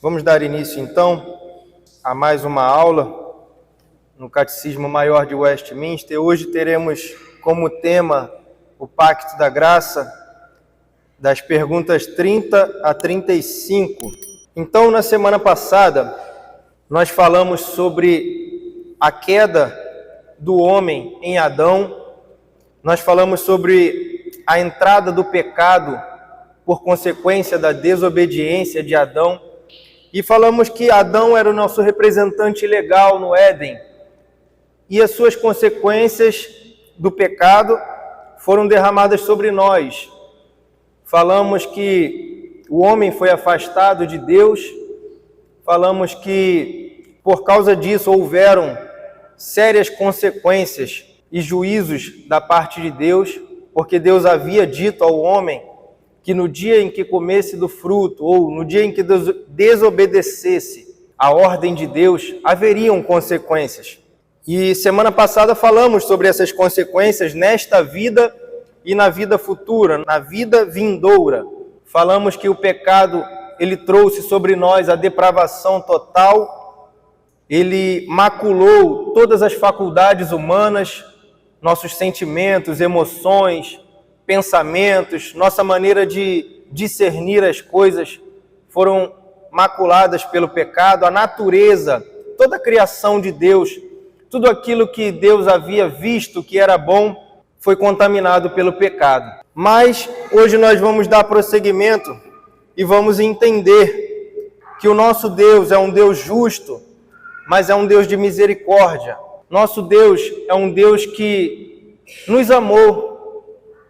Vamos dar início, então, a mais uma aula no Catecismo Maior de Westminster. Hoje teremos como tema o Pacto da Graça, das perguntas 30 a 35. Então, na semana passada, nós falamos sobre a queda do homem em Adão, nós falamos sobre a entrada do pecado por consequência da desobediência de Adão, e falamos que Adão era o nosso representante legal no Éden, e as suas consequências do pecado foram derramadas sobre nós. Falamos que o homem foi afastado de Deus, falamos que por causa disso houveram sérias consequências e juízos da parte de Deus, porque Deus havia dito ao homem que no dia em que comesse do fruto, ou no dia em que desobedecesse a ordem de Deus, haveriam consequências. E semana passada falamos sobre essas consequências nesta vida e na vida futura, na vida vindoura. Falamos que o pecado, ele trouxe sobre nós a depravação total, ele maculou todas as faculdades humanas, nossos sentimentos, emoções, pensamentos, nossa maneira de discernir as coisas foram maculadas pelo pecado. A natureza, toda a criação de Deus, tudo aquilo que Deus havia visto que era bom, foi contaminado pelo pecado. Mas hoje nós vamos dar prosseguimento e vamos entender que o nosso Deus é um Deus justo, mas é um Deus de misericórdia. Nosso Deus é um Deus que nos amou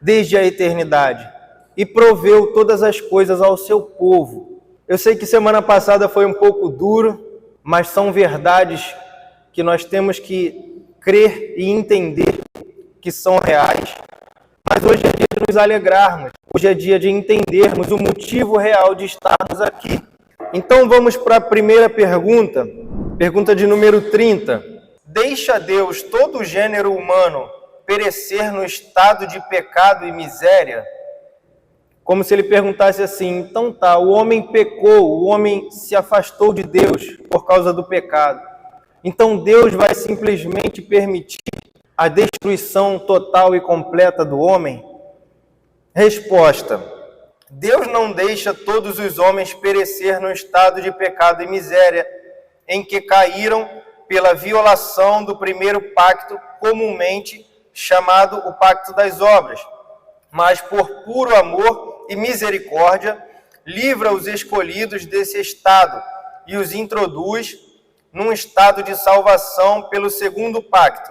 desde a eternidade e proveu todas as coisas ao seu povo. Eu sei que semana passada foi um pouco duro, mas são verdades que nós temos que crer e entender que são reais. Mas hoje é dia de nos alegrarmos, hoje é dia de entendermos o motivo real de estarmos aqui. Então vamos para a primeira pergunta, pergunta de número 30. Deixa Deus todo o gênero humano perecer no estado de pecado e miséria? Como se ele perguntasse assim, então tá, o homem pecou, o homem se afastou de Deus por causa do pecado. Então Deus vai simplesmente permitir a destruição total e completa do homem? Resposta: Deus não deixa todos os homens perecer no estado de pecado e miséria em que caíram pela violação do primeiro pacto, comumente chamado o Pacto das Obras, mas por puro amor e misericórdia, livra os escolhidos desse estado e os introduz num estado de salvação pelo segundo pacto,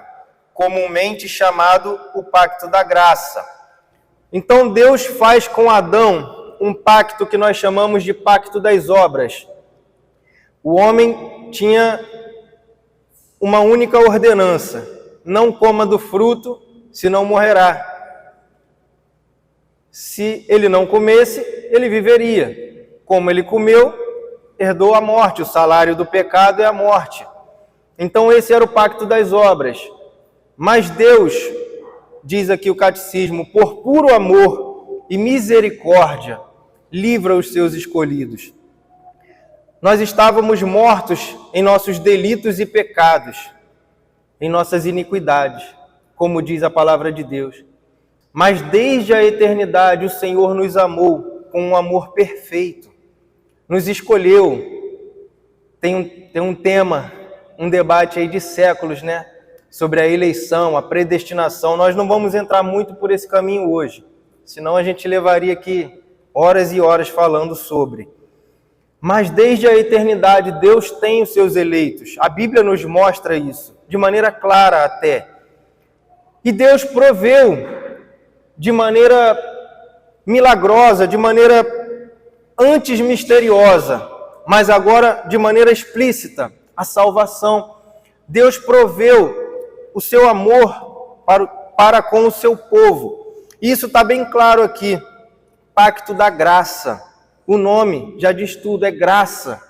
comumente chamado o Pacto da Graça. Então Deus faz com Adão um pacto que nós chamamos de Pacto das Obras. O homem tinha uma única ordenança: não coma do fruto, senão morrerá. Se ele não comesse, ele viveria. Como ele comeu, herdou a morte. O salário do pecado é a morte. Então esse era o pacto das obras. Mas Deus, diz aqui o catecismo, por puro amor e misericórdia, livra os seus escolhidos. Nós estávamos mortos em nossos delitos e pecados, em nossas iniquidades, como diz a palavra de Deus. Mas desde a eternidade o Senhor nos amou com um amor perfeito, nos escolheu. Tem um tema, um debate aí de séculos, né? Sobre a eleição, a predestinação. Nós não vamos entrar muito por esse caminho hoje, senão a gente levaria aqui horas e horas falando sobre. Mas desde a eternidade Deus tem os seus eleitos. A Bíblia nos mostra isso, de maneira clara até. E Deus proveu de maneira milagrosa, de maneira antes misteriosa, mas agora de maneira explícita, a salvação. Deus proveu o seu amor para com o seu povo. Isso está bem claro aqui. Pacto da Graça. O nome já diz tudo, é graça.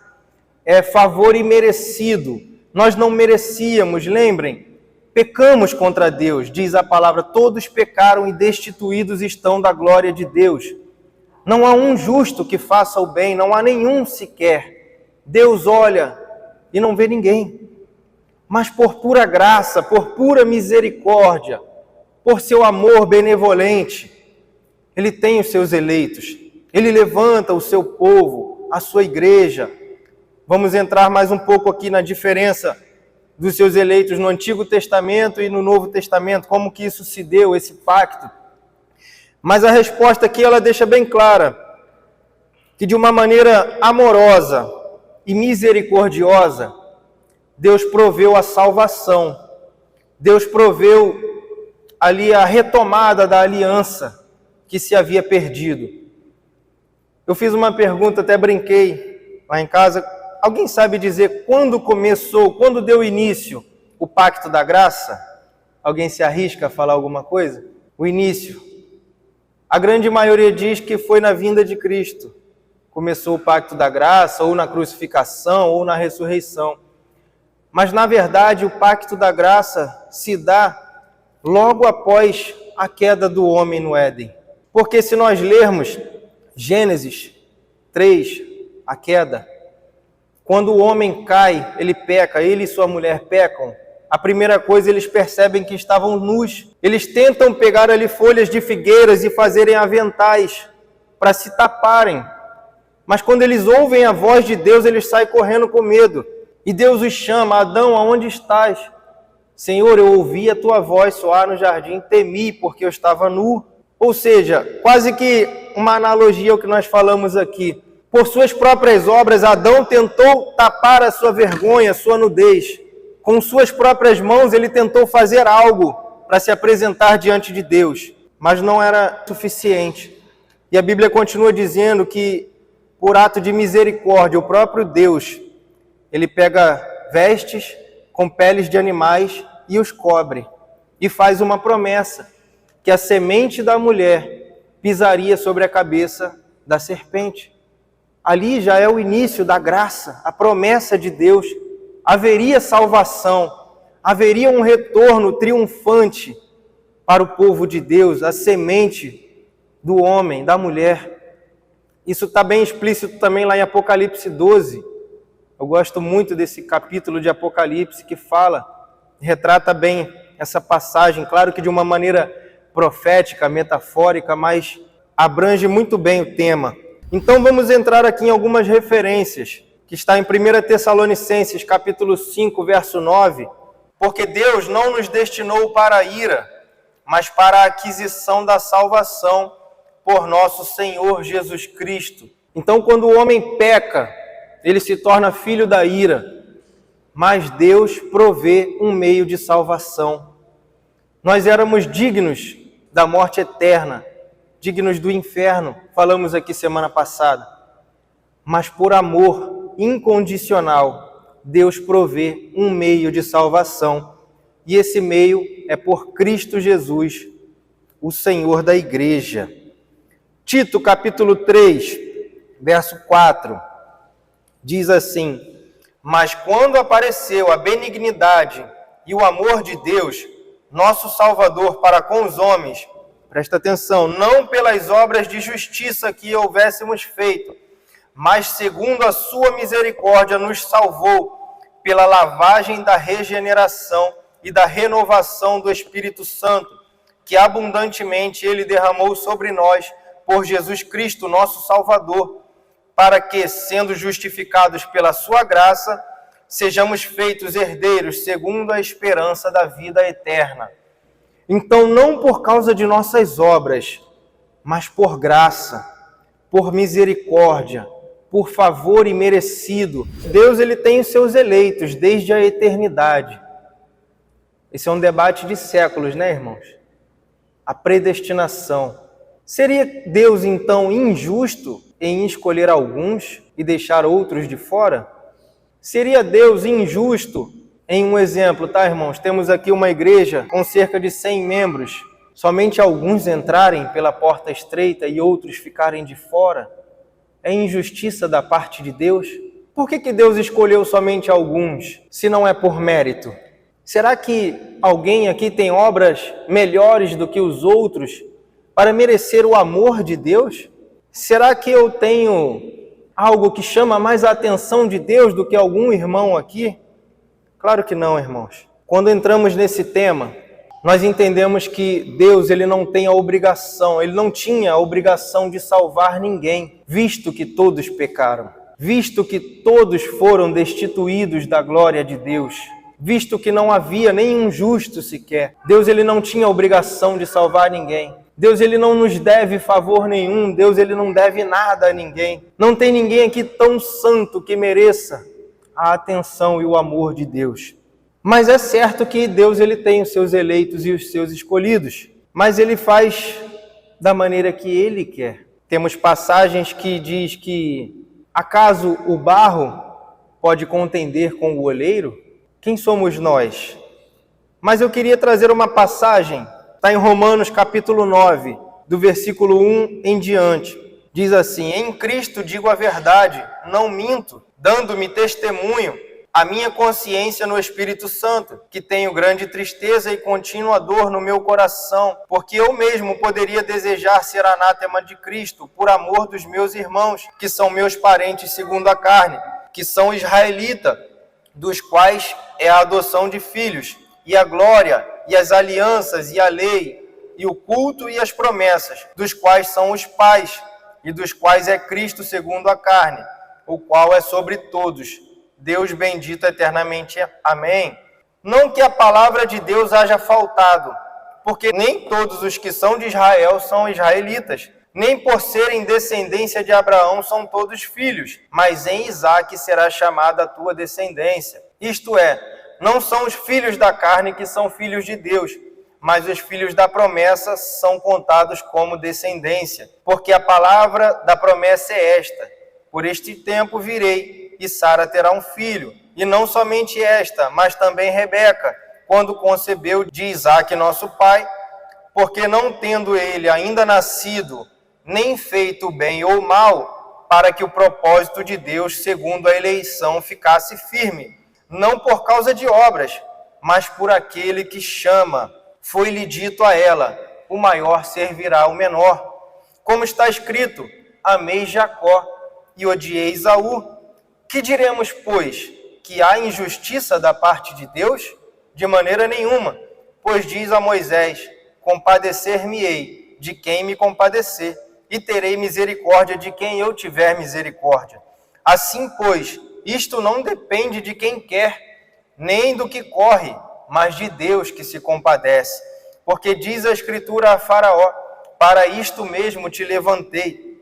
É favor imerecido. Nós não merecíamos, lembrem? Pecamos contra Deus, diz a palavra, todos pecaram e destituídos estão da glória de Deus. Não há um justo que faça o bem, não há nenhum sequer. Deus olha e não vê ninguém. Mas por pura graça, por pura misericórdia, por seu amor benevolente, Ele tem os seus eleitos. Ele levanta o seu povo, a sua igreja. Vamos entrar mais um pouco aqui na diferença dos seus eleitos no Antigo Testamento e no Novo Testamento, como que isso se deu, esse pacto. Mas a resposta aqui, ela deixa bem clara, que de uma maneira amorosa e misericordiosa, Deus proveu a salvação. Deus proveu ali a retomada da aliança que se havia perdido. Eu fiz uma pergunta, até brinquei lá em casa. Alguém sabe dizer quando começou, quando deu início o pacto da graça? Alguém se arrisca a falar alguma coisa? O início. A grande maioria diz que foi na vinda de Cristo. Começou o pacto da graça, ou na crucificação, ou na ressurreição. Mas, na verdade, o pacto da graça se dá logo após a queda do homem no Éden. Porque se nós lermos Gênesis 3, a queda, quando o homem cai, ele peca, ele e sua mulher pecam, a primeira coisa eles percebem que estavam nus. Eles tentam pegar ali folhas de figueiras e fazerem aventais para se taparem. Mas quando eles ouvem a voz de Deus, eles saem correndo com medo. E Deus os chama: Adão, aonde estás? Senhor, eu ouvi a tua voz soar no jardim, temi porque eu estava nu. Ou seja, quase que uma analogia ao que nós falamos aqui. Por suas próprias obras, Adão tentou tapar a sua vergonha, a sua nudez. Com suas próprias mãos, ele tentou fazer algo para se apresentar diante de Deus, mas não era suficiente. E a Bíblia continua dizendo que, por ato de misericórdia, o próprio Deus, ele pega vestes com peles de animais e os cobre. E faz uma promessa, que a semente da mulher pisaria sobre a cabeça da serpente. Ali já é o início da graça, a promessa de Deus. Haveria salvação, haveria um retorno triunfante para o povo de Deus, a semente do homem, da mulher. Isso está bem explícito também lá em Apocalipse 12. Eu gosto muito desse capítulo de Apocalipse que retrata bem essa passagem, claro que de uma maneira profética, metafórica, mas abrange muito bem o tema. Então vamos entrar aqui em algumas referências, que está em 1 Tessalonicenses, capítulo 5, verso 9, porque Deus não nos destinou para a ira, mas para a aquisição da salvação por nosso Senhor Jesus Cristo. Então, quando o homem peca, ele se torna filho da ira, mas Deus provê um meio de salvação. Nós éramos dignos da morte eterna, dignos do inferno, falamos aqui semana passada, mas por amor incondicional, Deus provê um meio de salvação, e esse meio é por Cristo Jesus, o Senhor da igreja. Tito, capítulo 3, verso 4, diz assim: mas quando apareceu a benignidade e o amor de Deus, nosso Salvador, para com os homens, presta atenção, não pelas obras de justiça que houvéssemos feito, mas segundo a sua misericórdia nos salvou pela lavagem da regeneração e da renovação do Espírito Santo, que abundantemente Ele derramou sobre nós por Jesus Cristo, nosso Salvador, para que, sendo justificados pela sua graça, sejamos feitos herdeiros segundo a esperança da vida eterna. Então, não por causa de nossas obras, mas por graça, por misericórdia, por favor imerecido. Deus, ele tem os seus eleitos desde a eternidade. Esse é um debate de séculos, né, irmãos? A predestinação. Seria Deus, então, injusto em escolher alguns e deixar outros de fora? Seria Deus injusto em um exemplo, tá, irmãos? Temos aqui uma igreja com cerca de 100 membros, somente alguns entrarem pela porta estreita e outros ficarem de fora? É injustiça da parte de Deus? Por que Deus escolheu somente alguns, se não é por mérito? Será que alguém aqui tem obras melhores do que os outros para merecer o amor de Deus? Será que eu tenho algo que chama mais a atenção de Deus do que algum irmão aqui? Claro que não, irmãos. Quando entramos nesse tema, nós entendemos que Deus ele não tem a obrigação, ele não tinha a obrigação de salvar ninguém, visto que todos pecaram, visto que todos foram destituídos da glória de Deus, visto que não havia nenhum justo sequer. Deus ele não tinha a obrigação de salvar ninguém. Deus ele não nos deve favor nenhum, Deus ele não deve nada a ninguém. Não tem ninguém aqui tão santo que mereça a atenção e o amor de Deus. Mas é certo que Deus ele tem os seus eleitos e os seus escolhidos, mas ele faz da maneira que ele quer. Temos passagens que diz que acaso o barro pode contender com o oleiro? Quem somos nós? Mas eu queria trazer uma passagem, está em Romanos capítulo 9, do versículo 1 em diante. Diz assim: em Cristo digo a verdade, não minto, dando-me testemunho a minha consciência no Espírito Santo, que tenho grande tristeza e contínua dor no meu coração, porque eu mesmo poderia desejar ser anátema de Cristo, por amor dos meus irmãos, que são meus parentes segundo a carne, que são israelitas, dos quais é a adoção de filhos, e a glória, e as alianças, e a lei, e o culto e as promessas, dos quais são os pais, e dos quais é Cristo segundo a carne, o qual é sobre todos, Deus bendito eternamente. Amém. Não que a palavra de Deus haja faltado, porque nem todos os que são de Israel são israelitas, nem por serem descendência de Abraão são todos filhos, mas em Isaque será chamada a tua descendência. Isto é, não são os filhos da carne que são filhos de Deus, mas os filhos da promessa são contados como descendência, porque a palavra da promessa é esta: por este tempo virei, e Sara terá um filho. E não somente esta, mas também Rebeca, quando concebeu de Isaque nosso pai, porque não tendo ele ainda nascido, nem feito bem ou mal, para que o propósito de Deus, segundo a eleição, ficasse firme, não por causa de obras, mas por aquele que chama. Foi-lhe dito a ela: o maior servirá ao menor. Como está escrito: amei Jacó e odiei Esaú. Que diremos, pois? Que há injustiça da parte de Deus? De maneira nenhuma, pois diz a Moisés: compadecer-me-ei de quem me compadecer, e terei misericórdia de quem eu tiver misericórdia. Assim, pois, isto não depende de quem quer, nem do que corre, mas de Deus que se compadece. Porque diz a Escritura a Faraó: para isto mesmo te levantei,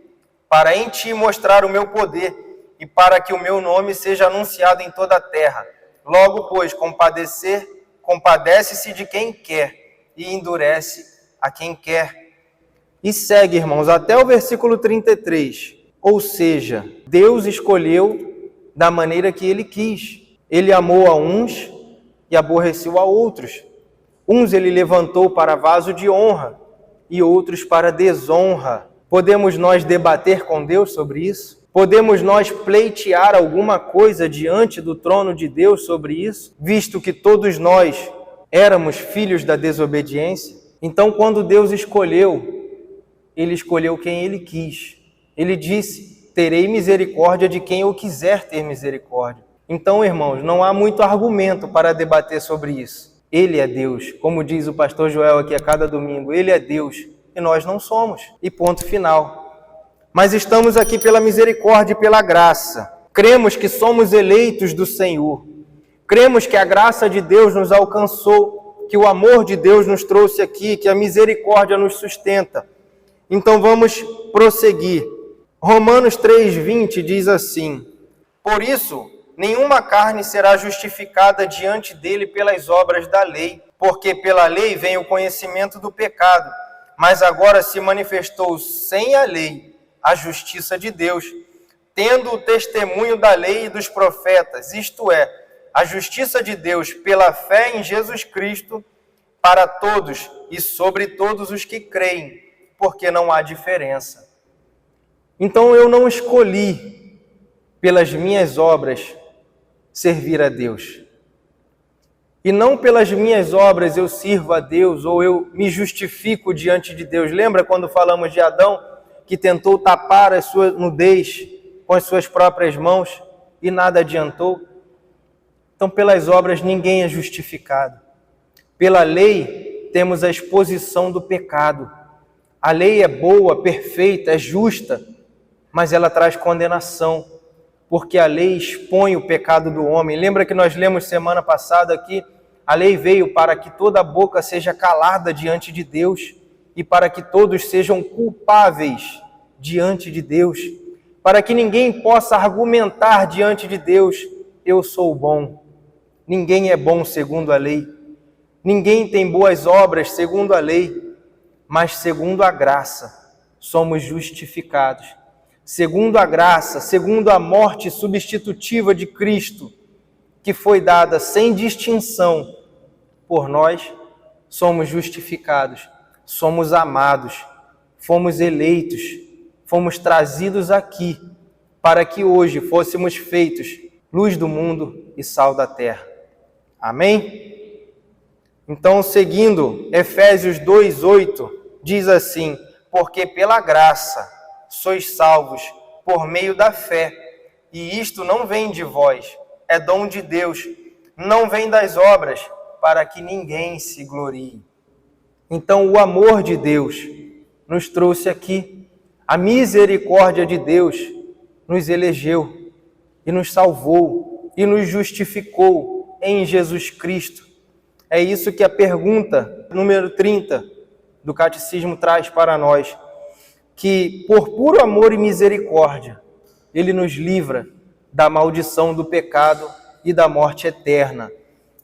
para em ti mostrar o meu poder, e para que o meu nome seja anunciado em toda a terra. Logo, pois, compadece-se de quem quer, e endurece a quem quer. E segue, irmãos, até o versículo 33. Ou seja, Deus escolheu da maneira que Ele quis. Ele amou a uns e aborreceu a outros. Uns Ele levantou para vaso de honra, e outros para desonra. Podemos nós debater com Deus sobre isso? Podemos nós pleitear alguma coisa diante do trono de Deus sobre isso, visto que todos nós éramos filhos da desobediência? Então, quando Deus escolheu, Ele escolheu quem Ele quis. Ele disse: terei misericórdia de quem eu quiser ter misericórdia. Então, irmãos, não há muito argumento para debater sobre isso. Ele é Deus, como diz o pastor Joel aqui a cada domingo, Ele é Deus e nós não somos. E ponto final. Mas estamos aqui pela misericórdia e pela graça. Cremos que somos eleitos do Senhor. Cremos que a graça de Deus nos alcançou, que o amor de Deus nos trouxe aqui, que a misericórdia nos sustenta. Então vamos prosseguir. Romanos 3:20 diz assim: por isso, nenhuma carne será justificada diante dele pelas obras da lei, porque pela lei vem o conhecimento do pecado, mas agora se manifestou sem a lei a justiça de Deus, tendo o testemunho da lei e dos profetas, isto é, a justiça de Deus pela fé em Jesus Cristo, para todos e sobre todos os que creem, porque não há diferença. Então eu não escolhi, pelas minhas obras, servir a Deus. E não pelas minhas obras eu sirvo a Deus, ou eu me justifico diante de Deus. Lembra quando falamos de Adão, que tentou tapar a sua nudez com as suas próprias mãos e nada adiantou. Então, pelas obras ninguém é justificado. Pela lei temos a exposição do pecado. A lei é boa, perfeita, é justa, mas ela traz condenação, porque a lei expõe o pecado do homem. Lembra que nós lemos semana passada aqui? A lei veio para que toda boca seja calada diante de Deus e para que todos sejam culpáveis diante de Deus, para que ninguém possa argumentar diante de Deus: eu sou bom. Ninguém é bom segundo a lei. Ninguém tem boas obras segundo a lei, mas segundo a graça somos justificados. Segundo a graça, segundo a morte substitutiva de Cristo, que foi dada sem distinção por nós, somos justificados, somos amados, fomos eleitos, fomos trazidos aqui para que hoje fôssemos feitos luz do mundo e sal da terra. Amém? Então, seguindo, Efésios 2:8 diz assim: porque pela graça sois salvos por meio da fé, e isto não vem de vós, é dom de Deus, não vem das obras, para que ninguém se glorie. Então, o amor de Deus nos trouxe aqui, a misericórdia de Deus nos elegeu e nos salvou e nos justificou em Jesus Cristo. É isso que a pergunta número 30 do Catecismo traz para nós, que por puro amor e misericórdia, Ele nos livra da maldição do pecado e da morte eterna.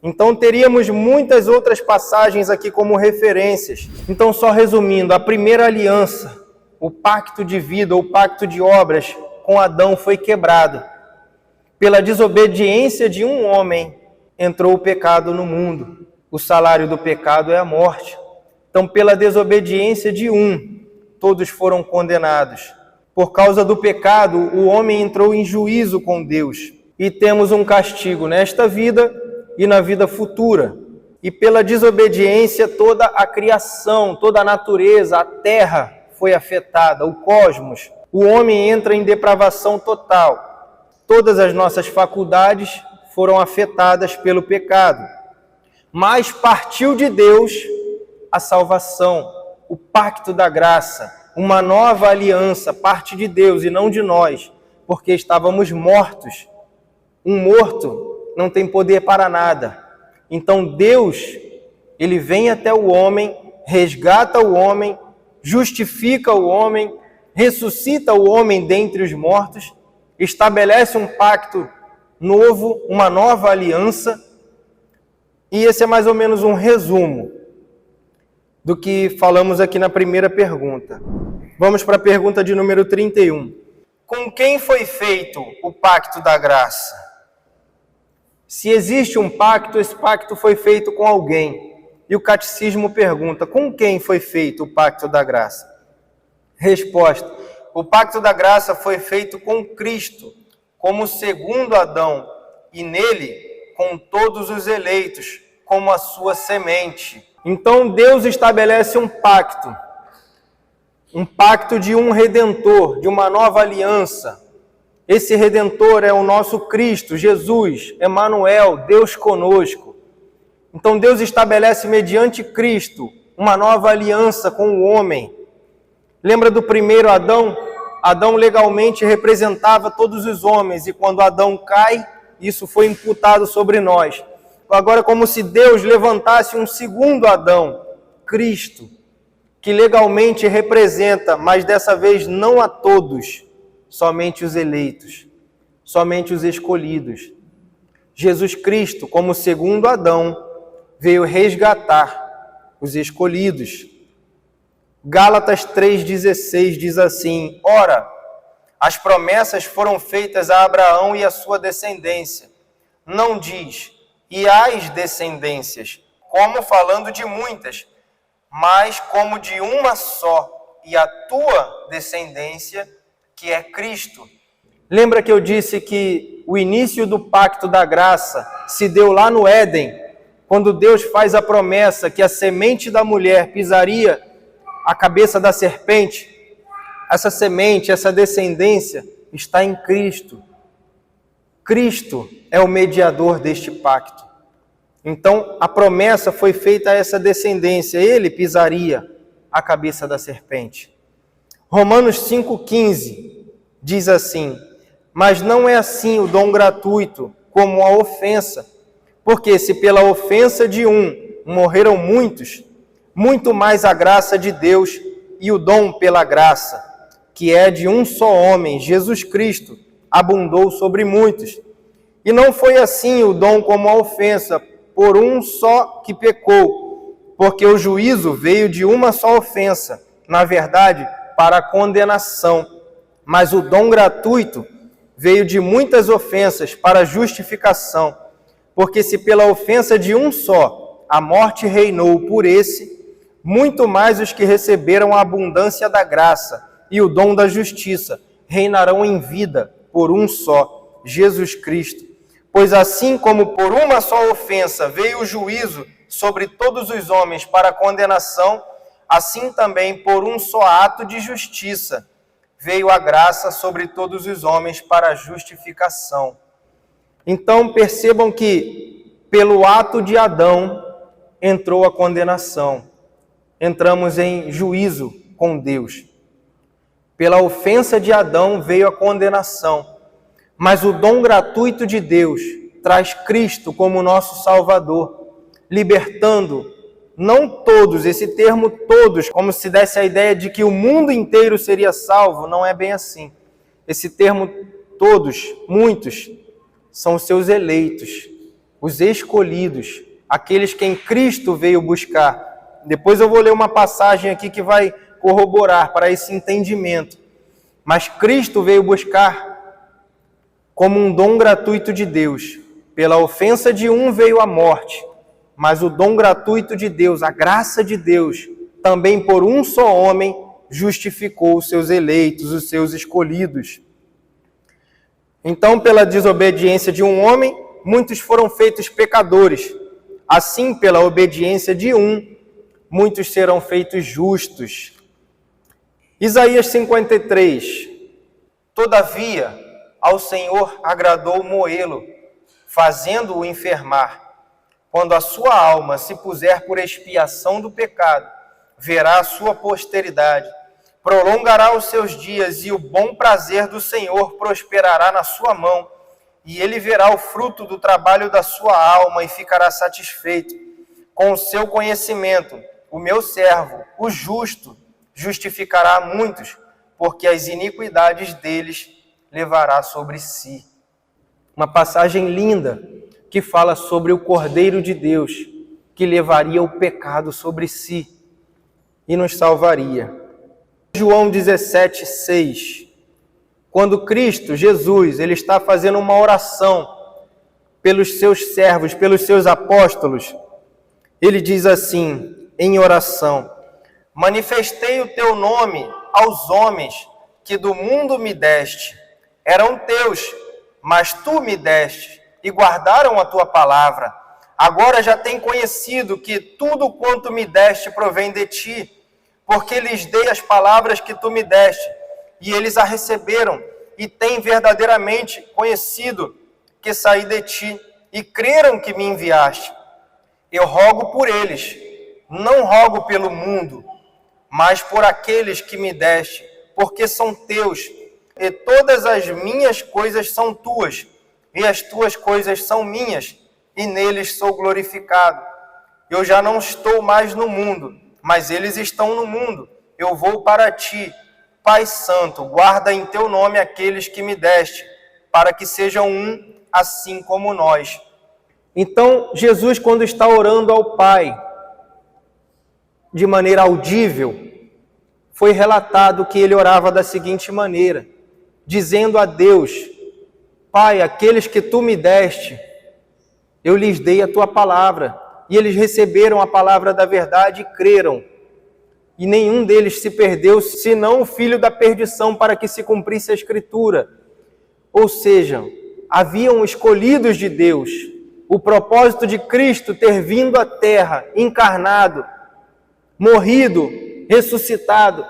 Então teríamos muitas outras passagens aqui como referências. Então, só resumindo, a primeira aliança, o pacto de vida, o pacto de obras com Adão foi quebrado. Pela desobediência de um homem, entrou o pecado no mundo. O salário do pecado é a morte. Então, pela desobediência de um, todos foram condenados. Por causa do pecado, o homem entrou em juízo com Deus. E temos um castigo nesta vida e na vida futura. E pela desobediência, toda a criação, toda a natureza, a terra foi afetada, o cosmos. O homem entra em depravação total. Todas as nossas faculdades foram afetadas pelo pecado. Mas partiu de Deus a salvação, o pacto da graça, uma nova aliança, parte de Deus e não de nós, porque estávamos mortos. Um morto não tem poder para nada. Então Deus, Ele vem até o homem, resgata o homem, justifica o homem, ressuscita o homem dentre os mortos, estabelece um pacto novo, uma nova aliança. E esse é mais ou menos um resumo do que falamos aqui na primeira pergunta. Vamos para a pergunta de número 31. Com quem foi feito o pacto da graça? Se existe um pacto, esse pacto foi feito com alguém. E o catecismo pergunta: com quem foi feito o pacto da graça? Resposta: o pacto da graça foi feito com Cristo, como segundo Adão, e nele com todos os eleitos, como a sua semente. Então Deus estabelece um pacto de um Redentor, de uma nova aliança. Esse Redentor é o nosso Cristo, Jesus, Emanuel, Deus conosco. Então Deus estabelece mediante Cristo uma nova aliança com o homem. Lembra do primeiro Adão? Adão legalmente representava todos os homens, e quando Adão cai, isso foi imputado sobre nós. Agora, como se Deus levantasse um segundo Adão, Cristo, que legalmente representa, mas dessa vez não a todos, somente os eleitos, somente os escolhidos. Jesus Cristo, como segundo Adão, veio resgatar os escolhidos. Gálatas 3,16 diz assim: ora, as promessas foram feitas a Abraão e a sua descendência. Não diz, e as descendências, como falando de muitas, mas como de uma só, e a tua descendência, que é Cristo. Lembra que eu disse que o início do pacto da graça se deu lá no Éden, quando Deus faz a promessa que a semente da mulher pisaria a cabeça da serpente? Essa semente, essa descendência, está em Cristo. Cristo é o mediador deste pacto. Então, a promessa foi feita a essa descendência. Ele pisaria a cabeça da serpente. Romanos 5,15 diz assim: mas não é assim o dom gratuito como a ofensa. Porque se pela ofensa de um morreram muitos, muito mais a graça de Deus e o dom pela graça, que é de um só homem, Jesus Cristo, abundou sobre muitos. E não foi assim o dom como a ofensa, por um só que pecou, porque o juízo veio de uma só ofensa, na verdade, para a condenação. Mas o dom gratuito veio de muitas ofensas para a justificação. Porque se pela ofensa de um só a morte reinou por esse, muito mais os que receberam a abundância da graça e o dom da justiça reinarão em vida por um só, Jesus Cristo. Pois assim como por uma só ofensa veio o juízo sobre todos os homens para a condenação, assim também por um só ato de justiça veio a graça sobre todos os homens para a justificação. Então percebam que pelo ato de Adão entrou a condenação. Entramos em juízo com Deus. Pela ofensa de Adão veio a condenação. Mas o dom gratuito de Deus traz Cristo como nosso Salvador, libertando não todos, esse termo todos, como se desse a ideia de que o mundo inteiro seria salvo, não é bem assim. Esse termo todos, muitos, são os seus eleitos, os escolhidos, aqueles que em Cristo veio buscar. Depois eu vou ler uma passagem aqui que vai corroborar para esse entendimento. Mas Cristo veio buscar como um dom gratuito de Deus. Pela ofensa de um veio a morte, mas o dom gratuito de Deus, a graça de Deus, também por um só homem, justificou os seus eleitos, os seus escolhidos. Então, pela desobediência de um homem, muitos foram feitos pecadores. Assim, pela obediência de um, muitos serão feitos justos. Isaías 53. Todavia, ao Senhor agradou moê-lo, fazendo-o enfermar. Quando a sua alma se puser por expiação do pecado, verá a sua posteridade, prolongará os seus dias e o bom prazer do Senhor prosperará na sua mão, e ele verá o fruto do trabalho da sua alma e ficará satisfeito. Com o seu conhecimento, o meu servo, o justo, justificará a muitos, porque as iniquidades deles levará sobre si. Uma passagem linda que fala sobre o Cordeiro de Deus, que levaria o pecado sobre si e nos salvaria. João 17:6. Quando Cristo, Jesus, ele está fazendo uma oração pelos seus servos, pelos seus apóstolos, ele diz assim, em oração: manifestei o teu nome aos homens que do mundo me deste. Eram teus, mas tu me deste e guardaram a tua palavra. Agora já têm conhecido que tudo quanto me deste provém de ti, porque lhes dei as palavras que tu me deste, e eles a receberam, e têm verdadeiramente conhecido que saí de ti, e creram que me enviaste. Eu rogo por eles, não rogo pelo mundo, mas por aqueles que me deste, porque são teus, e todas as minhas coisas são tuas, e as tuas coisas são minhas, e neles sou glorificado. Eu já não estou mais no mundo, mas eles estão no mundo. Eu vou para ti. Pai Santo, guarda em teu nome aqueles que me deste, para que sejam um, assim como nós. Então, Jesus, quando está orando ao Pai, de maneira audível, foi relatado que ele orava da seguinte maneira, dizendo a Deus: Pai, aqueles que tu me deste, eu lhes dei a tua palavra, e eles receberam a palavra da verdade e creram. E nenhum deles se perdeu, senão o filho da perdição, para que se cumprisse a Escritura. Ou seja, haviam escolhidos de Deus. O propósito de Cristo ter vindo à terra, encarnado, morrido, ressuscitado,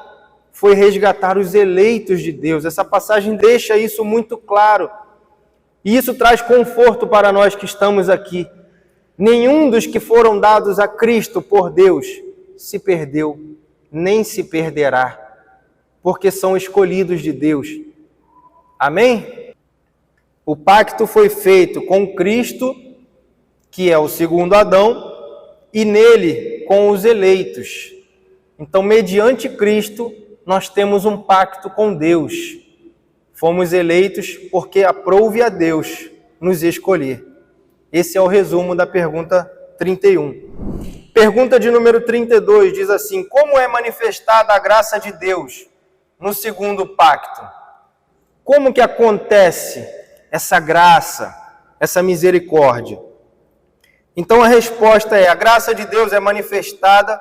foi resgatar os eleitos de Deus. Essa passagem deixa isso muito claro. E isso traz conforto para nós que estamos aqui. Nenhum dos que foram dados a Cristo por Deus se perdeu, nem se perderá, porque são escolhidos de Deus. Amém? O pacto foi feito com Cristo, que é o segundo Adão, e nele com os eleitos. Então, mediante Cristo, nós temos um pacto com Deus. Fomos eleitos porque aprouve a Deus nos escolher. Esse é o resumo da pergunta 31. Pergunta de número 32 diz assim: como é manifestada a graça de Deus no segundo pacto? Como que acontece essa graça, essa misericórdia? Então a resposta é: a graça de Deus é manifestada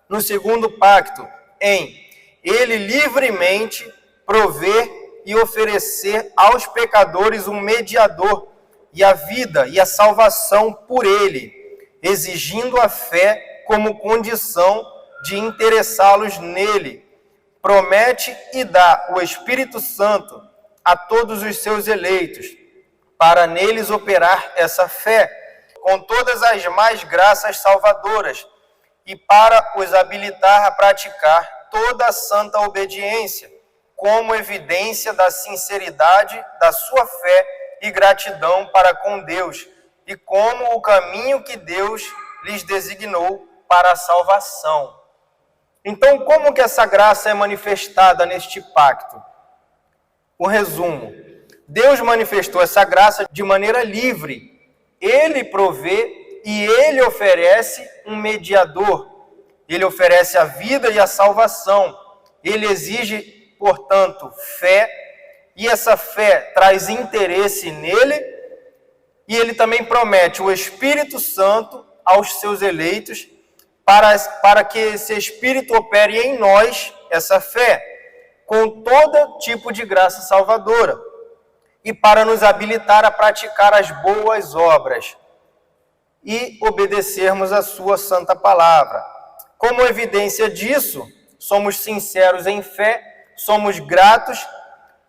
no segundo pacto em Ele livremente prover e oferecer aos pecadores um mediador e a vida e a salvação por Ele, exigindo a fé como condição de interessá-los nele. Promete e dá o Espírito Santo a todos os seus eleitos, para neles operar essa fé, com todas as mais graças salvadoras, e para os habilitar a praticar toda a santa obediência, como evidência da sinceridade da sua fé e gratidão para com Deus, e como o caminho que Deus lhes designou para a salvação. Então, como que essa graça é manifestada neste pacto? O resumo: Deus manifestou essa graça de maneira livre. Ele provê e Ele oferece um mediador. Ele oferece a vida e a salvação. Ele exige, portanto, fé, e essa fé traz interesse nele, e ele também promete o Espírito Santo aos seus eleitos, para que esse Espírito opere em nós essa fé, com todo tipo de graça salvadora, e para nos habilitar a praticar as boas obras e obedecermos a sua santa palavra. Como evidência disso, somos sinceros em fé, somos gratos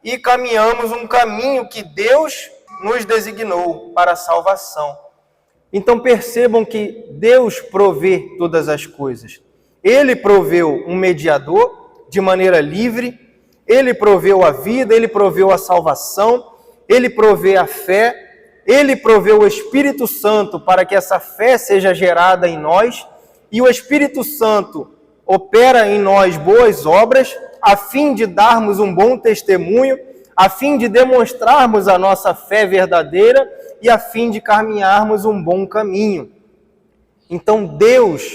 e caminhamos um caminho que Deus nos designou para a salvação. Então percebam que Deus provê todas as coisas. Ele proveu um mediador de maneira livre, Ele proveu a vida, Ele proveu a salvação, Ele provê a fé, Ele proveu o Espírito Santo para que essa fé seja gerada em nós, e o Espírito Santo opera em nós boas obras, a fim de darmos um bom testemunho, a fim de demonstrarmos a nossa fé verdadeira e a fim de caminharmos um bom caminho. Então Deus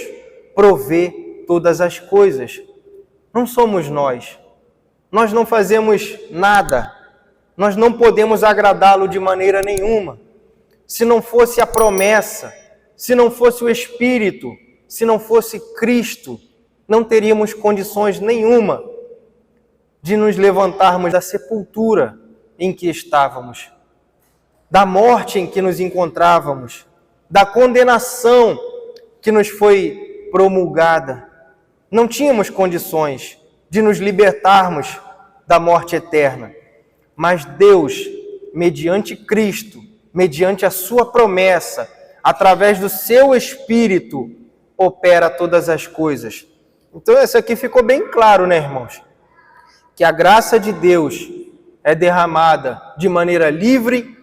provê todas as coisas. Não somos nós. Nós não fazemos nada. Nós não podemos agradá-lo de maneira nenhuma. Se não fosse a promessa, se não fosse o Espírito, se não fosse Cristo, não teríamos condições nenhuma de nos levantarmos da sepultura em que estávamos, da morte em que nos encontrávamos, da condenação que nos foi promulgada. Não tínhamos condições de nos libertarmos da morte eterna. Mas Deus, mediante Cristo, mediante a sua promessa, através do seu Espírito, opera todas as coisas. Então isso aqui ficou bem claro, né, irmãos? Que a graça de Deus é derramada de maneira livre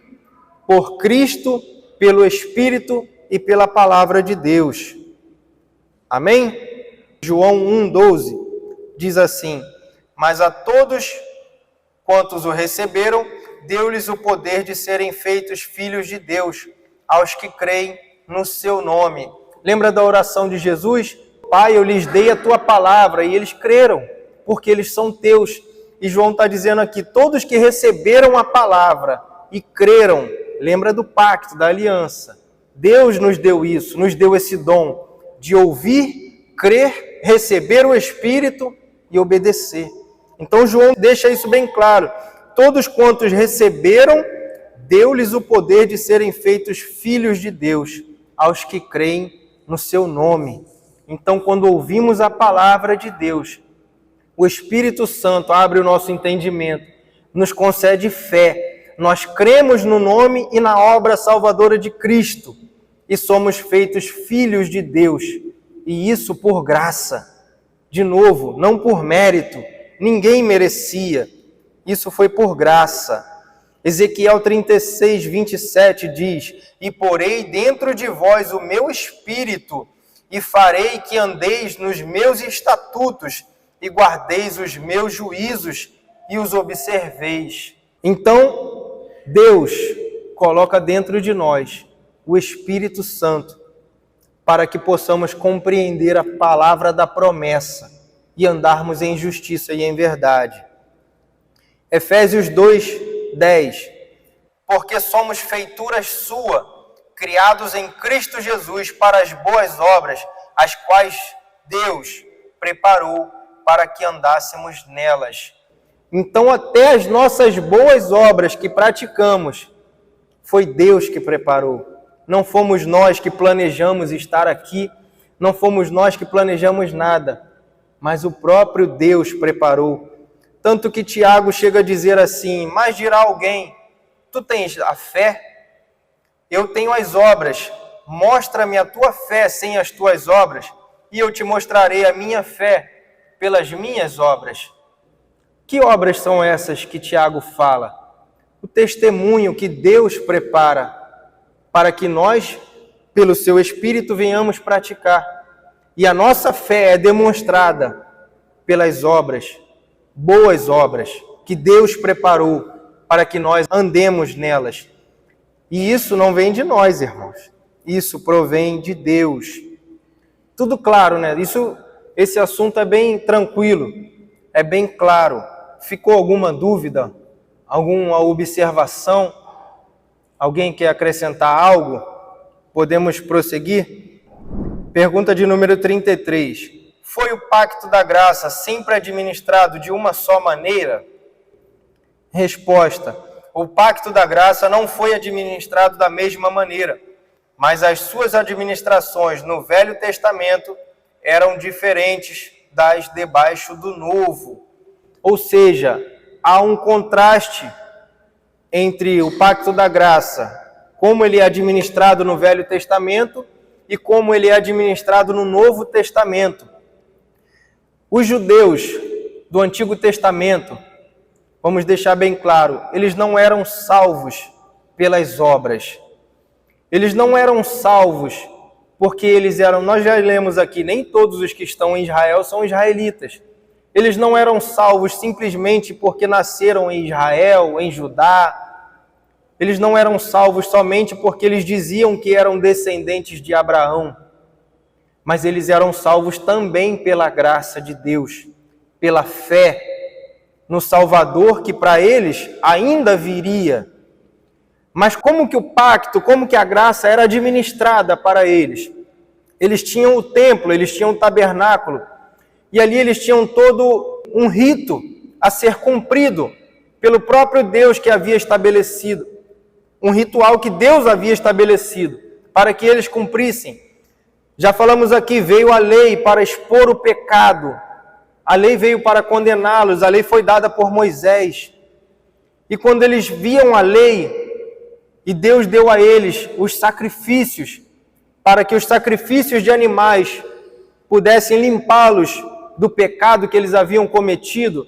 por Cristo, pelo Espírito e pela palavra de Deus. Amém? João 1,12 diz assim: mas a todos quantos o receberam, deu-lhes o poder de serem feitos filhos de Deus, aos que creem no seu nome. Lembra da oração de Jesus? Pai, eu lhes dei a tua palavra, e eles creram, porque eles são teus. E João está dizendo aqui, todos que receberam a palavra e creram, lembra do pacto, da aliança. Deus nos deu isso, nos deu esse dom de ouvir, crer, receber o Espírito e obedecer. Então João deixa isso bem claro. Todos quantos receberam, deu-lhes o poder de serem feitos filhos de Deus, aos que creem no seu nome. Então, quando ouvimos a palavra de Deus, O Espírito Santo abre o nosso entendimento, nos concede fé. Nós cremos no nome e na obra salvadora de Cristo e somos feitos filhos de Deus, e isso por graça. De novo, não por mérito, ninguém merecia, isso foi por graça. Ezequiel 36, 27 diz: E porei dentro de vós o meu espírito, e farei que andeis nos meus estatutos, e guardeis os meus juízos, e os observeis. Então, Deus coloca dentro de nós o Espírito Santo, para que possamos compreender a palavra da promessa e andarmos em justiça e em verdade. Efésios 2:10. Porque somos feituras sua, criados em Cristo Jesus para as boas obras, as quais Deus preparou para que andássemos nelas. Então, até as nossas boas obras que praticamos, foi Deus que preparou. Não fomos nós que planejamos estar aqui, não fomos nós que planejamos nada, mas o próprio Deus preparou. Tanto que Tiago chega a dizer assim: mas dirá alguém, tu tens a fé? Eu tenho as obras. Mostra-me a tua fé sem as tuas obras, e eu te mostrarei a minha fé pelas minhas obras. Que obras são essas que Tiago fala? O testemunho que Deus prepara para que nós, pelo seu Espírito, venhamos praticar. E a nossa fé é demonstrada pelas obras, boas obras, que Deus preparou para que nós andemos nelas. E isso não vem de nós, irmãos. Isso provém de Deus. Tudo claro, né? Esse assunto é bem tranquilo, é bem claro. Ficou alguma dúvida? Alguma observação? Alguém quer acrescentar algo? Podemos prosseguir? Pergunta de número 33. Foi o pacto da graça sempre administrado de uma só maneira? Resposta: o pacto da graça não foi administrado da mesma maneira, mas as suas administrações no Velho Testamento eram diferentes das debaixo do Novo. Ou seja, há um contraste entre o pacto da graça, como ele é administrado no Velho Testamento e como ele é administrado no Novo Testamento. Os judeus do Antigo Testamento, vamos deixar bem claro, eles não eram salvos pelas obras. Eles não eram salvos porque eles eram, nós já lemos aqui, nem todos os que estão em Israel são israelitas. Eles não eram salvos simplesmente porque nasceram em Israel, em Judá. Eles não eram salvos somente porque eles diziam que eram descendentes de Abraão. Mas eles eram salvos também pela graça de Deus, pela fé no Salvador que para eles ainda viria. Mas como que o pacto, como que a graça era administrada para eles? Eles tinham o templo, eles tinham o tabernáculo, e ali eles tinham todo um rito a ser cumprido pelo próprio Deus que havia estabelecido. Um ritual que Deus havia estabelecido para que eles cumprissem. Já falamos aqui, veio a lei para expor o pecado. A lei veio para condená-los, a lei foi dada por Moisés. E quando eles viam a lei, e Deus deu a eles os sacrifícios, para que os sacrifícios de animais pudessem limpá-los do pecado que eles haviam cometido,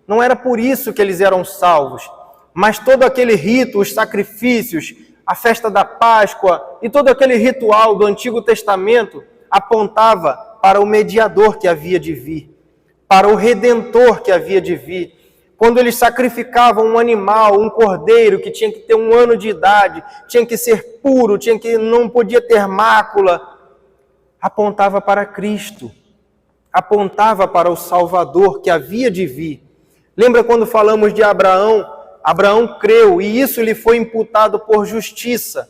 não era por isso que eles eram salvos, mas todo aquele rito, os sacrifícios, a festa da Páscoa e todo aquele ritual do Antigo Testamento apontava para o mediador que havia de vir, para o Redentor que havia de vir. Quando eles sacrificavam um animal, um cordeiro que tinha que ter 1 ano de idade, tinha que ser puro, não podia ter mácula, apontava para Cristo, apontava para o Salvador que havia de vir. Lembra quando falamos de Abraão? Abraão creu e isso lhe foi imputado por justiça.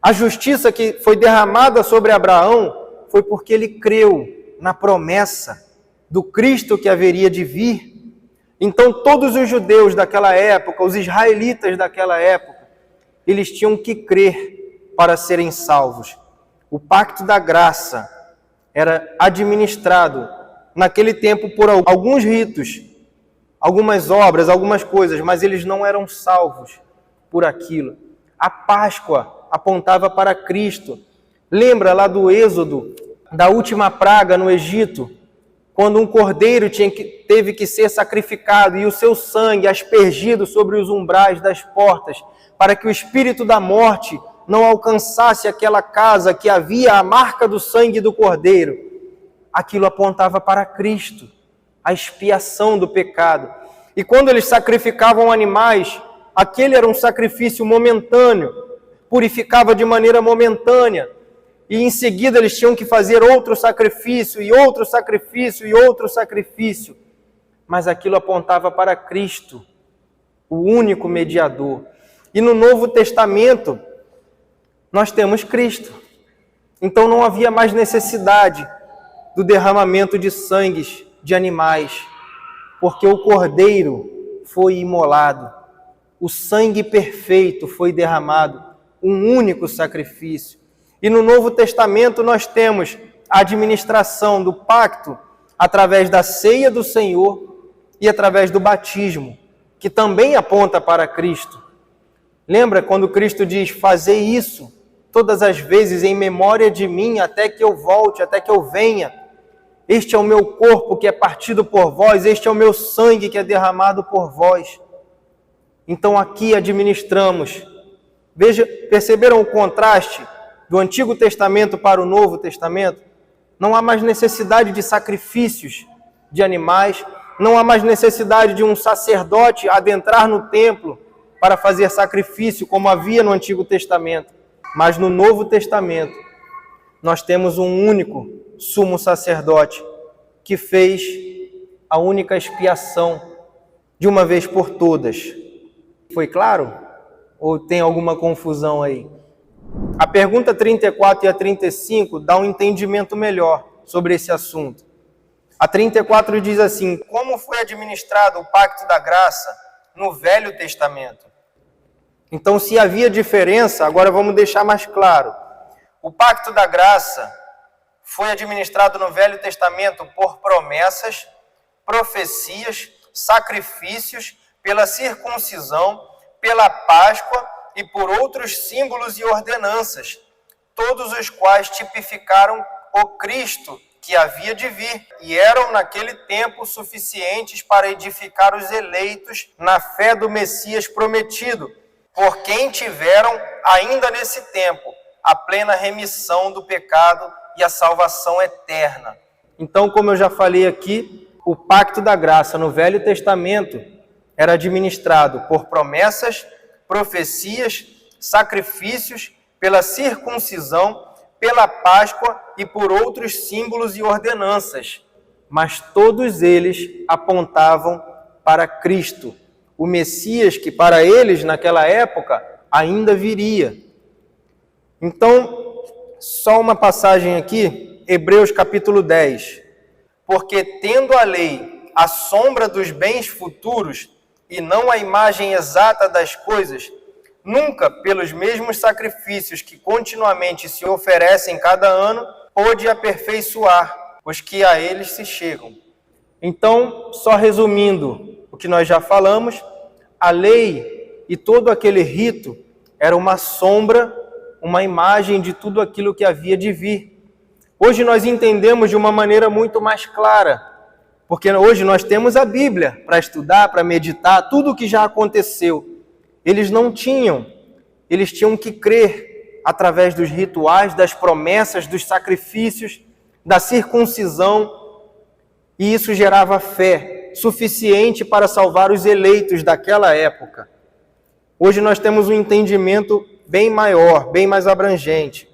A justiça que foi derramada sobre Abraão foi porque ele creu na promessa do Cristo que haveria de vir. Então todos os judeus daquela época, os israelitas daquela época, eles tinham que crer para serem salvos. O pacto da graça era administrado naquele tempo por alguns ritos, algumas obras, algumas coisas, mas eles não eram salvos por aquilo. A Páscoa apontava para Cristo. Lembra lá do Êxodo, da última praga no Egito, quando um cordeiro teve que ser sacrificado e o seu sangue aspergido sobre os umbrais das portas, para que o espírito da morte não alcançasse aquela casa que havia a marca do sangue do cordeiro. Aquilo apontava para Cristo, a expiação do pecado. E quando eles sacrificavam animais, aquele era um sacrifício momentâneo, purificava de maneira momentânea. E em seguida eles tinham que fazer outro sacrifício, e outro sacrifício, e outro sacrifício. Mas aquilo apontava para Cristo, o único mediador. E no Novo Testamento, nós temos Cristo. Então não havia mais necessidade do derramamento de sangues de animais, porque o Cordeiro foi imolado, o sangue perfeito foi derramado, um único sacrifício. E no Novo Testamento nós temos a administração do pacto através da ceia do Senhor e através do batismo, que também aponta para Cristo. Lembra quando Cristo diz: "Fazei isso todas as vezes em memória de mim, até que eu volte, até que eu venha. Este é o meu corpo que é partido por vós, este é o meu sangue que é derramado por vós." Então aqui administramos. Perceberam o contraste do Antigo Testamento para o Novo Testamento? Não há mais necessidade de sacrifícios de animais, não há mais necessidade de um sacerdote adentrar no templo para fazer sacrifício, como havia no Antigo Testamento. Mas no Novo Testamento, nós temos um único sumo sacerdote que fez a única expiação de uma vez por todas. Foi claro? Ou tem alguma confusão aí? A pergunta 34 e a 35 dá um entendimento melhor sobre esse assunto. A 34 diz assim: como foi administrado o pacto da graça no Velho Testamento? Então, se havia diferença, agora vamos deixar mais claro. O pacto da graça foi administrado no Velho Testamento por promessas, profecias, sacrifícios, pela circuncisão, pela Páscoa e por outros símbolos e ordenanças, todos os quais tipificaram o Cristo que havia de vir, e eram naquele tempo suficientes para edificar os eleitos na fé do Messias prometido, por quem tiveram, ainda nesse tempo, a plena remissão do pecado e a salvação eterna. Então, como eu já falei aqui, o pacto da graça no Velho Testamento era administrado por promessas, profecias, sacrifícios, pela circuncisão, pela Páscoa e por outros símbolos e ordenanças. Mas todos eles apontavam para Cristo, o Messias que para eles, naquela época, ainda viria. Então, só uma passagem aqui, Hebreus capítulo 10. Porque tendo a lei a sombra dos bens futuros e não a imagem exata das coisas, nunca, pelos mesmos sacrifícios que continuamente se oferecem cada ano, pôde aperfeiçoar os que a eles se chegam. Então, só resumindo o que nós já falamos, a lei e todo aquele rito era uma sombra, uma imagem de tudo aquilo que havia de vir. Hoje nós entendemos de uma maneira muito mais clara, porque hoje nós temos a Bíblia para estudar, para meditar, tudo o que já aconteceu. Eles não tinham, eles tinham que crer através dos rituais, das promessas, dos sacrifícios, da circuncisão, e isso gerava fé suficiente para salvar os eleitos daquela época. Hoje nós temos um entendimento bem maior, bem mais abrangente,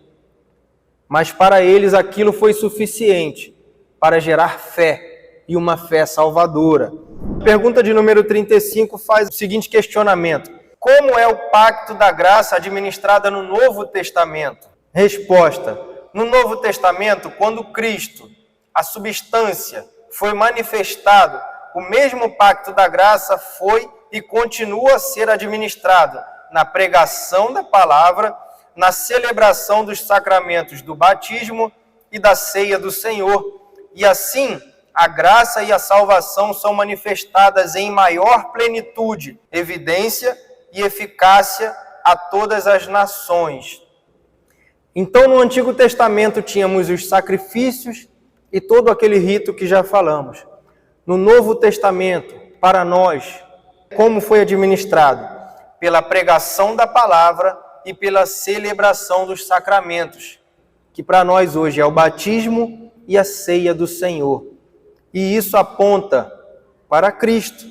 mas para eles aquilo foi suficiente para gerar fé e uma fé salvadora. A pergunta de número 35 faz o seguinte questionamento: como é o pacto da graça administrada no Novo Testamento? Resposta: no Novo Testamento, quando Cristo, a substância, foi manifestado, o mesmo pacto da graça foi e continua a ser administrado na pregação da palavra, na celebração dos sacramentos do batismo e da ceia do Senhor. E assim, a graça e a salvação são manifestadas em maior plenitude, evidência e eficácia a todas as nações. Então, no Antigo Testamento tínhamos os sacrifícios e todo aquele rito que já falamos. No Novo Testamento, para nós, como foi administrado? Pela pregação da palavra e pela celebração dos sacramentos, que para nós hoje é o batismo e a ceia do Senhor. E isso aponta para Cristo,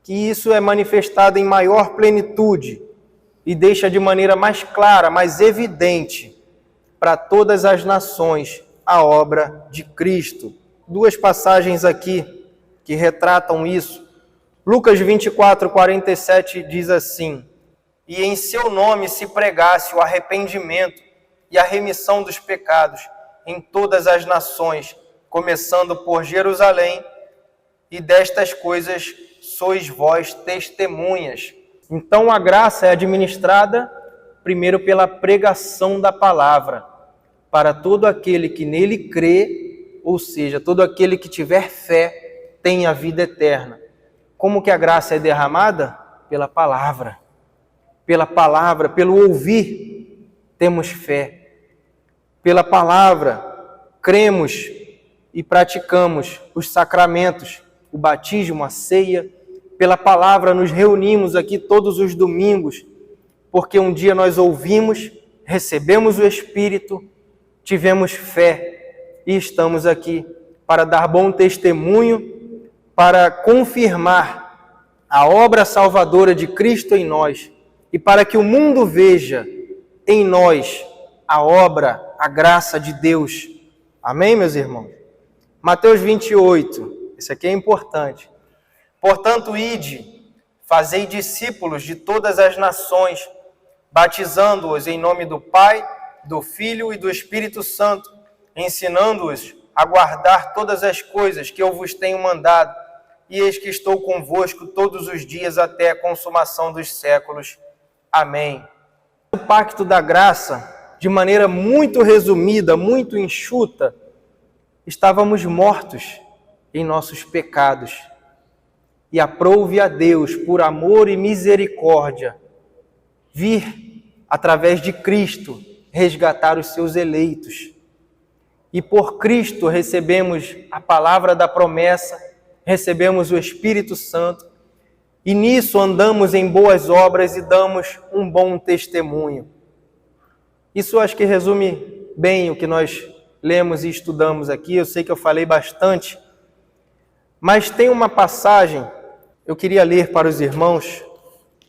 que isso é manifestado em maior plenitude e deixa de maneira mais clara, mais evidente para todas as nações a obra de Cristo. Duas passagens aqui que retratam isso. Lucas 24, 47 diz assim: e em seu nome se pregasse o arrependimento e a remissão dos pecados em todas as nações, começando por Jerusalém, e destas coisas sois vós testemunhas. Então a graça é administrada primeiro pela pregação da palavra, para todo aquele que nele crê, ou seja, todo aquele que tiver fé, tem a vida eterna. Como que a graça é derramada? Pela palavra. Pela palavra, pelo ouvir, temos fé. Pela palavra, cremos e praticamos os sacramentos, o batismo, a ceia. Pela palavra, nos reunimos aqui todos os domingos, porque um dia nós ouvimos, recebemos o Espírito, tivemos fé e estamos aqui para dar bom testemunho, para confirmar a obra salvadora de Cristo em nós e para que o mundo veja em nós a obra, a graça de Deus. Amém, meus irmãos? Mateus 28, esse aqui é importante. Portanto, ide, fazei discípulos de todas as nações, batizando-os em nome do Pai, do Filho e do Espírito Santo, ensinando-os a guardar todas as coisas que eu vos tenho mandado, e eis que estou convosco todos os dias até a consumação dos séculos. Amém. O pacto da graça, de maneira muito resumida, muito enxuta, estávamos mortos em nossos pecados. E aprouve a Deus, por amor e misericórdia, vir, através de Cristo, resgatar os seus eleitos. E por Cristo recebemos a palavra da promessa, recebemos o Espírito Santo, e nisso andamos em boas obras e damos um bom testemunho. Isso acho que resume bem o que nós lemos e estudamos aqui. Eu sei que eu falei bastante, mas tem uma passagem eu queria ler para os irmãos,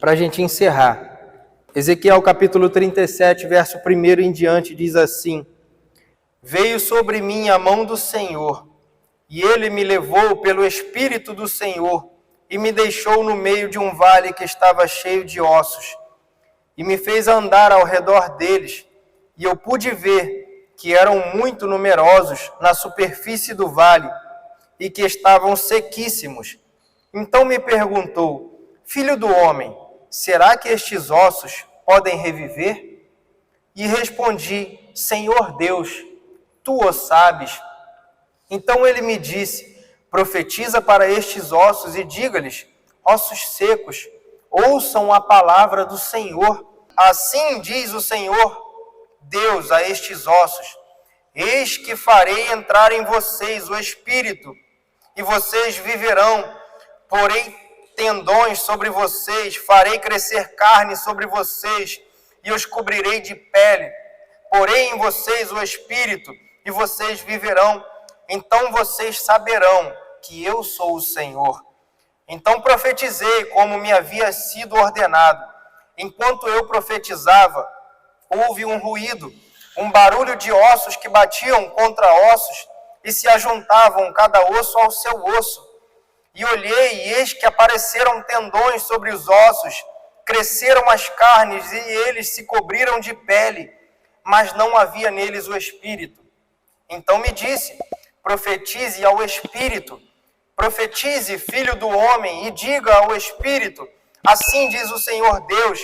para a gente encerrar. Ezequiel capítulo 37, verso 1 em diante, diz assim: veio sobre mim a mão do Senhor, e ele me levou pelo Espírito do Senhor, e me deixou no meio de um vale que estava cheio de ossos, e me fez andar ao redor deles, e eu pude ver que eram muito numerosos na superfície do vale, e que estavam sequíssimos. Então me perguntou: filho do homem, será que estes ossos podem reviver? E respondi: Senhor Deus, tu o sabes. Então ele me disse: profetiza para estes ossos e diga-lhes: ossos secos, ouçam a palavra do Senhor. Assim diz o Senhor Deus a estes ossos: eis que farei entrar em vocês o Espírito, e vocês viverão. Porei tendões sobre vocês, farei crescer carne sobre vocês, e os cobrirei de pele. Porei em vocês o Espírito, e vocês viverão. Então vocês saberão que eu sou o Senhor. Então profetizei como me havia sido ordenado. Enquanto eu profetizava, houve um ruído, um barulho de ossos que batiam contra ossos e se ajuntavam cada osso ao seu osso. E olhei, e eis que apareceram tendões sobre os ossos, cresceram as carnes, e eles se cobriram de pele, mas não havia neles o Espírito. Então me disse: profetize ao Espírito, profetize, filho do homem, e diga ao Espírito: assim diz o Senhor Deus,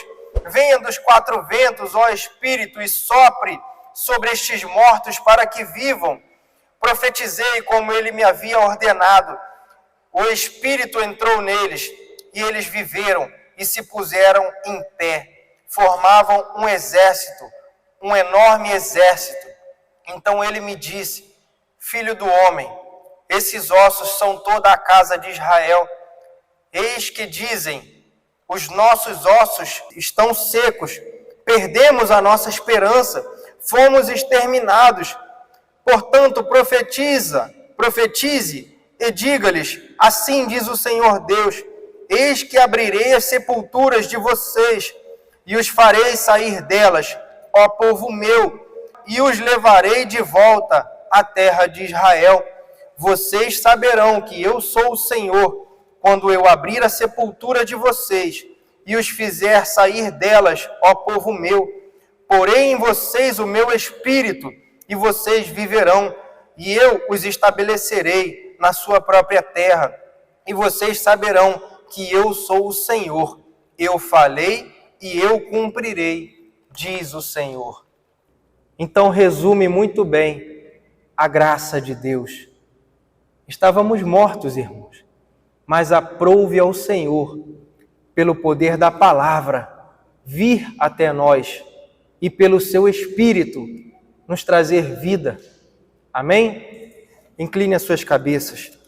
venha dos quatro ventos, ó Espírito, e sopre sobre estes mortos para que vivam. profetizei como ele me havia ordenado. O Espírito entrou neles e eles viveram e se puseram em pé. Formavam um exército, um enorme exército. Então ele me disse: Filho do homem, esses ossos são toda a casa de Israel. Eis que dizem: os nossos ossos estão secos, perdemos a nossa esperança, fomos exterminados. Portanto, profetize e diga-lhes: assim diz o Senhor Deus: eis que abrirei as sepulturas de vocês e os farei sair delas, ó povo meu, e os levarei de volta à terra de Israel. Vocês saberão que eu sou o Senhor, quando eu abrir a sepultura de vocês e os fizer sair delas, ó povo meu. Porei em vocês o meu espírito, e vocês viverão, e eu os estabelecerei na sua própria terra. E vocês saberão que eu sou o Senhor. Eu falei e eu cumprirei, diz o Senhor. Então resume muito bem a graça de Deus. Estávamos mortos, irmãos, mas aprouve ao Senhor, pelo poder da palavra, vir até nós e pelo seu Espírito nos trazer vida. Amém? Incline as suas cabeças.